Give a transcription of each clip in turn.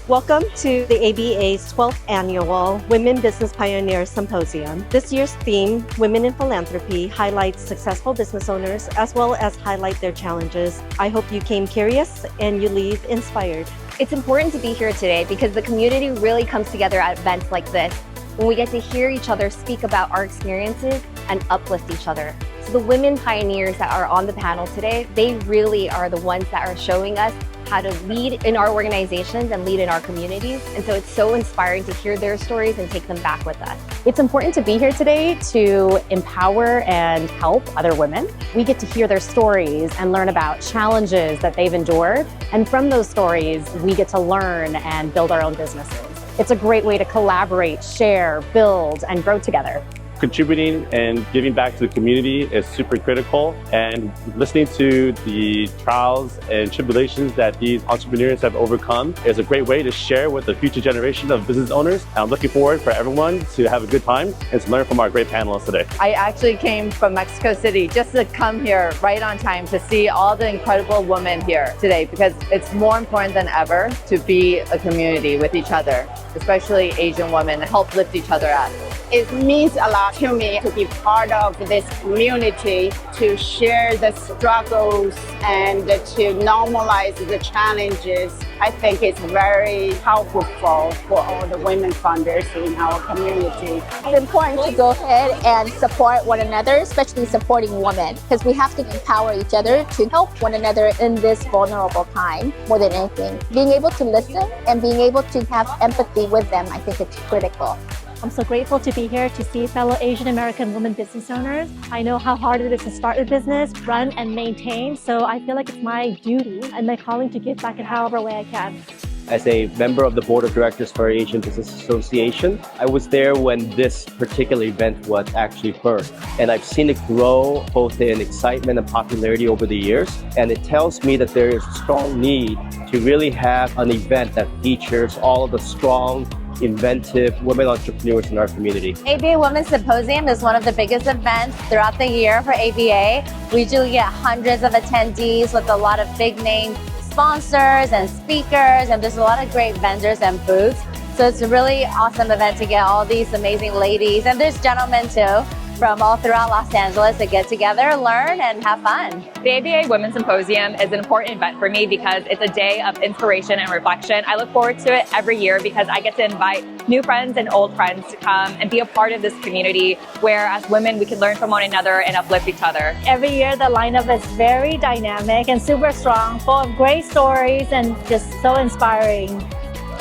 Welcome to the ABA's 12th annual Women Business Pioneers Symposium. This year's theme, Women in Philanthropy, highlights successful business owners as well as highlight their challenges. I hope you came curious and you leave inspired. It's important to be here today because the community really comes together at events like this, when we get to hear each other speak about our experiences and uplift each other. So the women pioneers that are on the panel today, they really are the ones that are showing us how to lead in our organizations and lead in our communities. And so it's so inspiring to hear their stories and take them back with us. It's important to be here today to empower and help other women. We get to hear their stories and learn about challenges that they've endured. And from those stories, we get to learn and build our own businesses. It's a great way to collaborate, share, build, and grow together. Contributing and giving back to the community is super critical, and listening to the trials and tribulations that these entrepreneurs have overcome is a great way to share with the future generation of business owners. I'm looking forward for everyone to have a good time and to learn from our great panelists today. I actually came from Mexico City just to come here right on time to see all the incredible women here today, because it's more important than ever to be a community with each other, especially Asian women, and help lift each other up. It means a lot to me to be part of this community, to share the struggles and to normalize the challenges. I think it's very helpful for all the women founders in our community. It's important to go ahead and support one another, especially supporting women, because we have to empower each other to help one another in this vulnerable time more than anything. Being able to listen and being able to have empathy with them, I think it's critical. I'm so grateful to be here to see fellow Asian American women business owners. I know how hard it is to start a business, run and maintain, so I feel like it's my duty and my calling to give back in however way I can. As a member of the board of directors for Asian Business Association, I was there when this particular event was actually birthed. And I've seen it grow both in excitement and popularity over the years. And it tells me that there is a strong need to really have an event that features all of the strong, inventive women entrepreneurs in our community. ABA Women's Symposium is one of the biggest events throughout the year for ABA. We usually get hundreds of attendees with a lot of big name sponsors and speakers, and there's a lot of great vendors and booths. So it's a really awesome event to get all these amazing ladies, and there's gentlemen too, from all throughout Los Angeles to get together, learn, and have fun. The ABA Women's Symposium is an important event for me because it's a day of inspiration and reflection. I look forward to it every year because I get to invite new friends and old friends to come and be a part of this community where as women we can learn from one another and uplift each other. Every year the lineup is very dynamic and super strong, full of great stories and just so inspiring.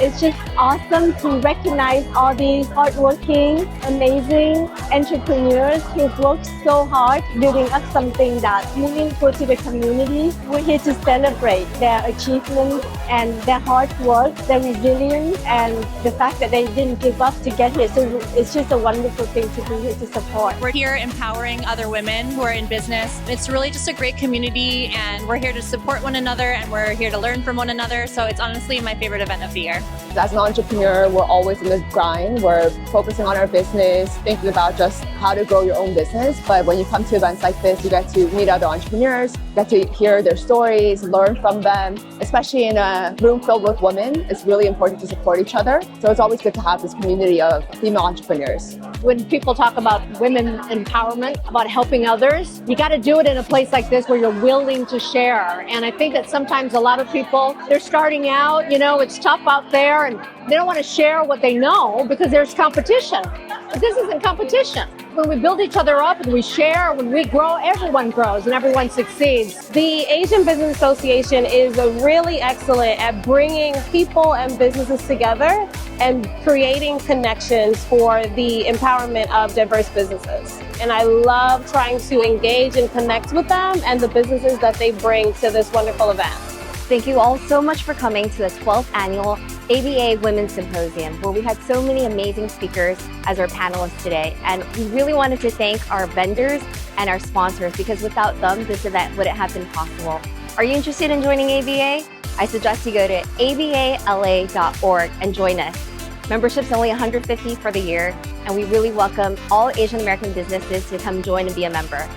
It's just awesome to recognize all these hardworking, amazing entrepreneurs who've worked so hard building up something that's meaningful to the community. We're here to celebrate their achievements and their hard work, their resilience, and the fact that they didn't give up to get here. So it's just a wonderful thing to be here to support. We're here empowering other women who are in business. It's really just a great community, and we're here to support one another, and we're here to learn from one another. So it's honestly my favorite event of the year. As an entrepreneur, we're always in the grind. We're focusing on our business, thinking about just how to grow your own business. But when you come to events like this, you get to meet other entrepreneurs, get to hear their stories, learn from them. Especially in a room filled with women, it's really important to support each other. So it's always good to have this community of female entrepreneurs. When people talk about women empowerment, about helping others, you got to do it in a place like this where you're willing to share. And I think that sometimes a lot of people, they're starting out, it's tough out there, and they don't want to share what they know because there's competition. But this isn't competition. When we build each other up and we share, when we grow, everyone grows and everyone succeeds. The Asian Business Association is really excellent at bringing people and businesses together and creating connections for the empowerment of diverse businesses. And I love trying to engage and connect with them and the businesses that they bring to this wonderful event. Thank you all so much for coming to the 12th annual ABA Women's Symposium, where we had so many amazing speakers as our panelists today. And we really wanted to thank our vendors and our sponsors, because without them, this event wouldn't have been possible. Are you interested in joining ABA? I suggest you go to abala.org and join us. Membership's only $150 for the year, and we really welcome all Asian American businesses to come join and be a member.